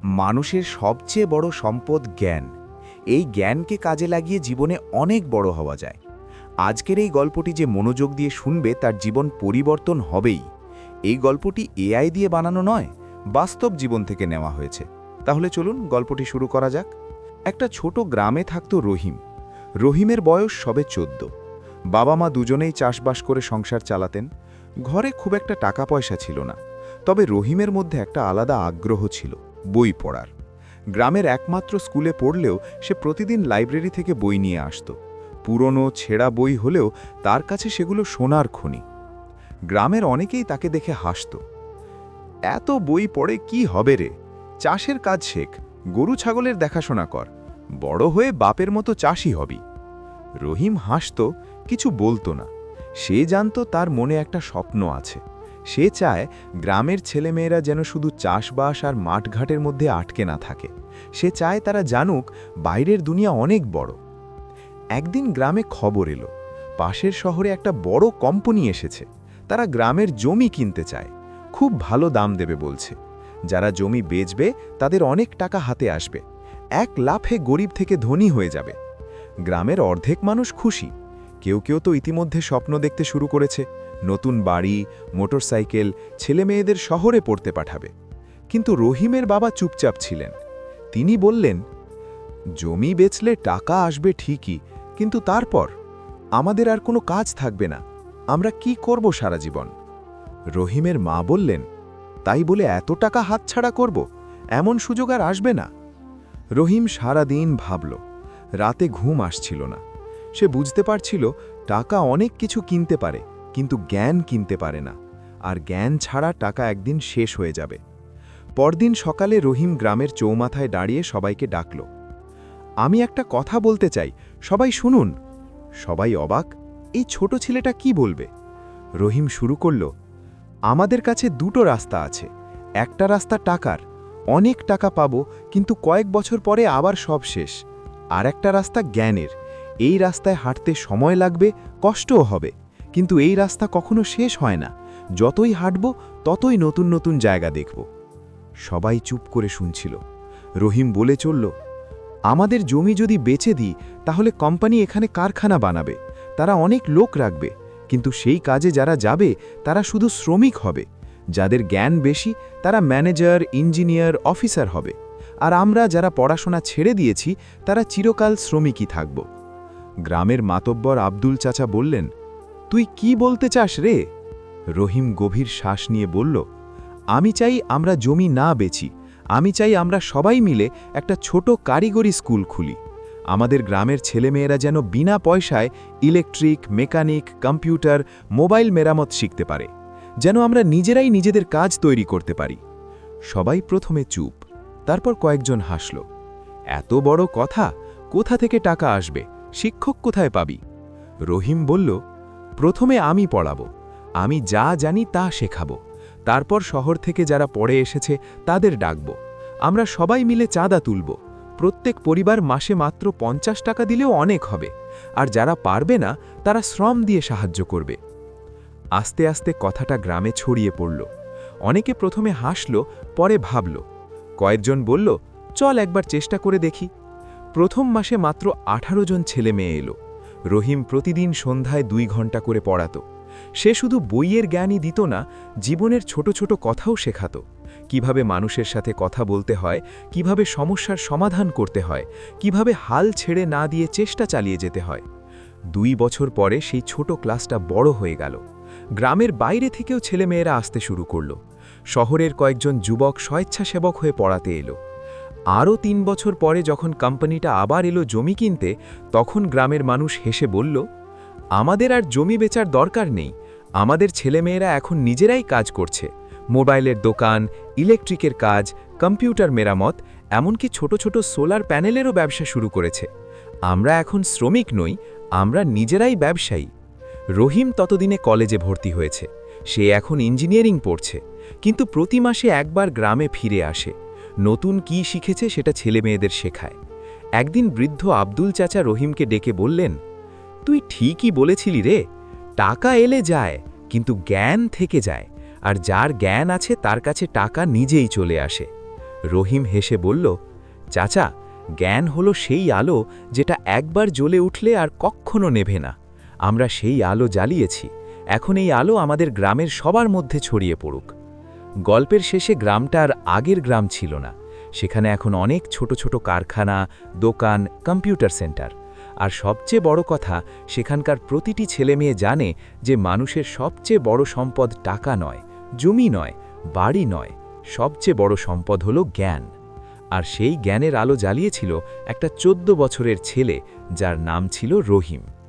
মানুষের সবচেয়ে বড় সম্পদ জ্ঞান। এই জ্ঞানকে কাজে লাগিয়ে জীবনে অনেক বড় হওয়া যায়। আজকের এই গল্পটি যে মনোযোগ দিয়ে শুনবে তার জীবন পরিবর্তন হবেই। এই গল্পটি এআই দিয়ে বানানো নয়, বাস্তব জীবন থেকে নেওয়া হয়েছে। তাহলে চলুন গল্পটি শুরু করা যাক। একটা ছোট গ্রামে থাকত রহিম। রহিমের বয়স সবে 14। বাবা মা দুজনেই চাষবাস করে সংসার চালাতেন। ঘরে খুব একটা টাকা পয়সা ছিল না, তবে রহিমের মধ্যে একটা আলাদা আগ্রহ ছিল, বই পড়ার। গ্রামের একমাত্র স্কুলে পড়লেও সে প্রতিদিন লাইব্রেরি থেকে বই নিয়ে আসত। পুরনো ছেঁড়া বই হলেও তার কাছে সেগুলো সোনার খনি। গ্রামের অনেকেই তাকে দেখে হাসত। এত বই পড়ে কি হবে রে? চাষের কাজ শেখ, গরু ছাগলের দেখাশোনা কর, বড় হয়ে বাপের মতো চাষী হবি। রহিম হাসত, কিছু বলতো না। সে জানত তার মনে একটা স্বপ্ন আছে। সে চায় গ্রামের ছেলেমেয়েরা যেন শুধু চাষবাস আর মাঠঘাটের মধ্যে আটকে না থাকে। সে চায় তারা জানুক বাইরের দুনিয়া অনেক বড়। একদিন গ্রামে খবর এলো, পাশের শহরে একটা বড় কোম্পানি এসেছে। তারা গ্রামের জমি কিনতে চায়, খুব ভালো দাম দেবে বলছে। যারা জমি বেচবে তাদের অনেক টাকা হাতে আসবে, এক লাফে গরিব থেকে ধনী হয়ে যাবে। গ্রামের অর্ধেক মানুষ খুশি। কেউ কেউ তো ইতিমধ্যে স্বপ্ন দেখতে শুরু করেছে, নতুন বাড়ি, মোটরসাইকেল, ছেলেমেয়েদের শহরে পড়তে পাঠাবে। কিন্তু রহিমের বাবা চুপচাপ ছিলেন। তিনি বললেন, জমি বেচলে টাকা আসবে ঠিকই, কিন্তু তারপর আমাদের আর কোনো কাজ থাকবে না। আমরা কি করব সারা জীবন? রহিমের মা বললেন, তাই বলে এত টাকা হাতছাড়া করব? এমন সুযোগ আর আসবে না। রহিম সারা দিন ভাবল। রাতে ঘুম আসছিল না। সে বুঝতে পারছিল টাকা অনেক কিছু কিনতে পারে, কিন্তু জ্ঞান কিনতে পারে না। আর জ্ঞান ছাড়া টাকা একদিন শেষ হয়ে যাবে। পরদিন সকালে রহিম গ্রামের চৌমাথায় দাঁড়িয়ে সবাইকে ডাকল। আমি একটা কথা বলতে চাই, সবাই শুনুন। সবাই অবাক, এই ছোট ছেলেটা কি বলবে? রহিম শুরু করল, আমাদের কাছে দুটো রাস্তা আছে। একটা রাস্তা টাকার, অনেক টাকা পাবো, কিন্তু কয়েক বছর পরে আবার সব শেষ। আর একটা রাস্তা জ্ঞানের। এই রাস্তায় হাঁটতে সময় লাগবে, কষ্টও হবে, কিন্তু এই রাস্তা কখনো শেষ হয় না। যতই হাঁটব ততই নতুন নতুন জায়গা দেখব। সবাই চুপ করে শুনছিল। রহিম বলে চলল, আমাদের জমি যদি বেচে দিই তাহলে কোম্পানি এখানে কারখানা বানাবে, তারা অনেক লোক রাখবে, কিন্তু সেই কাজে যারা যাবে তারা শুধু শ্রমিক হবে। যাদের জ্ঞান বেশি তারা ম্যানেজার, ইঞ্জিনিয়ার, অফিসার হবে। আর আমরা যারা পড়াশোনা ছেড়ে দিয়েছি তারা চিরকাল শ্রমিকই থাকব। গ্রামের মাতব্বর আব্দুল চাচা বললেন, তুই কি বলতে চাস রে? রহিম গভীর শ্বাস নিয়ে বলল, আমি চাই আমরা জমি না বেচি। আমি চাই আমরা সবাই মিলে একটা ছোট কারিগরি স্কুল খুলি। আমাদের গ্রামের ছেলেমেয়েরা যেন বিনা পয়সায় ইলেকট্রিক, মেকানিক, কম্পিউটার, মোবাইল মেরামত শিখতে পারে, যেন আমরা নিজেরাই নিজেদের কাজ তৈরি করতে পারি। সবাই প্রথমে চুপ, তারপর কয়েকজন হাসল। এত বড় কথা, কোথা থেকে টাকা আসবে? শিক্ষক কোথায় পাবি? রহিম বলল, প্রথমে আমি পড়াবো, আমি যা জানি তা শেখাবো। তারপর শহর থেকে যারা পড়ে এসেছে তাদের ডাকব। আমরা সবাই মিলে চাঁদা তুলব। প্রত্যেক পরিবার মাসে মাত্র 50 টাকা দিলেও অনেক হবে। আর যারা পারবে না তারা শ্রম দিয়ে সাহায্য করবে। আস্তে আস্তে কথাটা গ্রামে ছড়িয়ে পড়ল। অনেকে প্রথমে হাসল, পরে ভাবল। কয়েকজন বলল, চল একবার চেষ্টা করে দেখি। প্রথম মাসে মাত্র 18 জন ছেলে মেয়ে এলো। রহিম প্রতিদিন সন্ধ্যায় 2 ঘন্টা করে পড়াতো। সে শুধু বইয়ের জ্ঞানই দিত না, জীবনের ছোট ছোট কথাও শেখাতো। কিভাবে মানুষের সাথে কথা বলতে হয়, কিভাবে সমস্যার সমাধান করতে হয়, কিভাবে হাল ছেড়ে না দিয়ে চেষ্টা চালিয়ে যেতে হয়। 2 বছর পরে সেই ছোট ক্লাসটা বড় হয়ে গেল। গ্রামের বাইরে থেকেও ছেলেমেয়েরা আসতে শুরু করল। শহরের কয়েকজন যুবক স্বেচ্ছাসেবক হয়ে পড়াতে এলো। আরও 3 বছর পরে যখন কোম্পানিটা আবার এলো জমি কিনতে, তখন গ্রামের মানুষ হেসে বলল, আমাদের আর জমি বেচার দরকার নেই। আমাদের ছেলেমেয়েরা এখন নিজেরাই কাজ করছে। মোবাইলের দোকান, ইলেকট্রিকের কাজ, কম্পিউটার মেরামত, এমনকি ছোট ছোট সোলার প্যানেলেরও ব্যবসা শুরু করেছে। আমরা এখন শ্রমিক নই, আমরা নিজেরাই ব্যবসায়ী। রহিম ততদিনে কলেজে ভর্তি হয়েছে। সে এখন ইঞ্জিনিয়ারিং পড়ছে, কিন্তু প্রতি মাসে একবার গ্রামে ফিরে আসে। নতুন কি শিখেছে সেটা ছেলেমেয়েদের শেখায়। একদিন বৃদ্ধ আব্দুল চাচা রহিমকে ডেকে বললেন, তুই ঠিকই বলেছিলি রে, টাকা এলে যায়, কিন্তু জ্ঞান থেকে যায়। আর যার জ্ঞান আছে তার কাছে টাকা নিজেই চলে আসে। রহিম হেসে বলল, চাচা, জ্ঞান হলো সেই আলো যেটা একবার জ্বলে উঠলে আর কখনো নেভে না। আমরা সেই আলো জ্বালিয়েছি, এখন এই আলো আমাদের গ্রামের সবার মধ্যে ছড়িয়ে পড়ুক। গল্পের শেষে গ্রামটা আর আগের গ্রাম ছিল না। সেখানে এখন অনেক ছোট ছোট কারখানা, দোকান, কম্পিউটার সেন্টার। আর সবচেয়ে বড় কথা, সেখানকার প্রতিটি ছেলেমেয়ে জানে যে মানুষের সবচেয়ে বড় সম্পদ টাকা নয়, জমি নয়, বাড়ি নয়, সবচেয়ে বড় সম্পদ হলো জ্ঞান। আর সেই জ্ঞানের আলো জ্বালিয়েছিল একটা 14 বছরের ছেলে, যার নাম ছিল রহিম।